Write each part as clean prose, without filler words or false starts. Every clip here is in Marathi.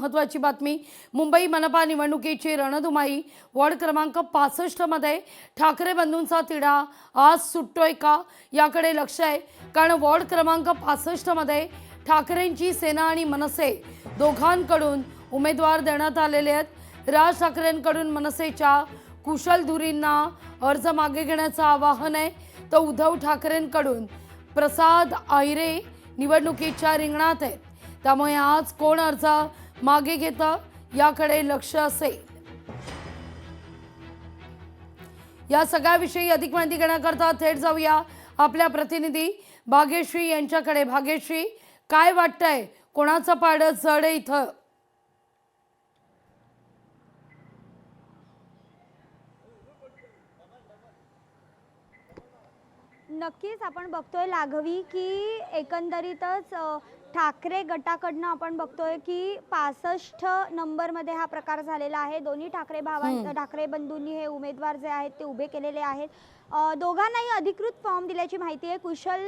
महत्त्वाची बातमी. मुंबई मनपा निवडणुकीची रणधुमाई. वॉर्ड क्रमांक 65 मध्ये ठाकरे बंधूंचा तिढा आज सुटतोय का याकडे लक्ष आहे. कारण वॉर्ड क्रमांक 65 मध्ये ठाकरेंची सेना आणि मनसे दोघांकडून उमेदवार देण्यात आलेले आहेत. राज ठाकरेंकडून मनसेच्या कुशल धुरींना अर्ज मागे घेण्याचं आवाहन आहे, तर उद्धव ठाकरेंकडून प्रसाद आहिरे निवडणुकीच्या रिंगणात आहेत. त्यामुळे आज कोण अर्ज मागे घेतं याकडे लक्ष असेल. या सगळ्याविषयी अधिक माहिती घेण्याकरता थेट जाऊया आपल्या प्रतिनिधी भाग्यश्री यांच्याकडे. भाग्यश्री, काय वाटतंय, कोणाचं पारडं जड आहे इथं? नक्कीच आपण बघतोय लाघवी की एकंदरीतच ठाकरे गटाकडनं आपण बघतोय की 65 नंबरमध्ये हा प्रकार झालेला आहे. दोन्ही ठाकरे बंधूंनी हे उमेदवार जे आहेत ते उभे केलेले आहेत. दोघांनाही अधिकृत फॉर्म दिल्याची माहिती आहे. कुशल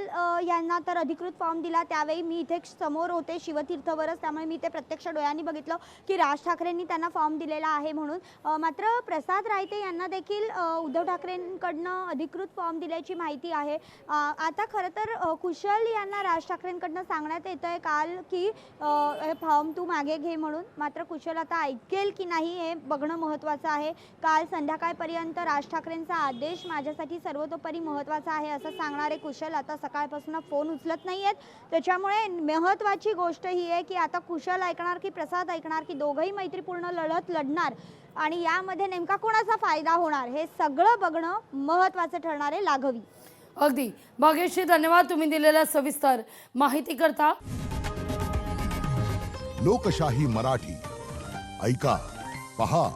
यांना तर अधिकृत फॉर्म दिला त्यावेळी मी इथे समोर होते शिवतीर्थवरच, त्यामुळे मी ते प्रत्यक्ष डोळ्यांनी बघितलं की राज ठाकरेंनी त्यांना फॉर्म दिलेला आहे म्हणून. मात्र प्रसाद रायते यांना देखील उद्धव ठाकरेंकडनं अधिकृत फॉर्म दिल्याची माहिती आहे. आता खरं तर कुशल यांना राज ठाकरेंकडनं सांगण्यात येतंय काल की फॉर्म तू मागे घे म्हणून. मात्र कुशल आता ऐकेल की नाही हे बघणं महत्त्वाचं आहे. काल संध्याकाळपर्यंत राज ठाकरेंचा आदेश माझ्यासाठी सर्वतोपरी महत्त्वाचा आहे असं सांगणारे कुशल आता सकाळपासून फोन उचलत नाही आहेत. त्याच्यामुळे महत्त्वाची गोष्ट ही आहे की आता कुशल ऐकणार की प्रसाद ऐकणार, की दोघंही मैत्रीपूर्ण लढत लढणार आणि यामध्ये नेमका कोणाचा फायदा होणार हे सगळं बघणं महत्त्वाचं ठरणार आहे. लाघवी. अगदी भाग्यश्री, धन्यवाद तुम्ही दिलेल्या सविस्तर माहिती करता. लोकशाही मराठी ऐका, पहा,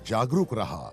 जागरूक रहा.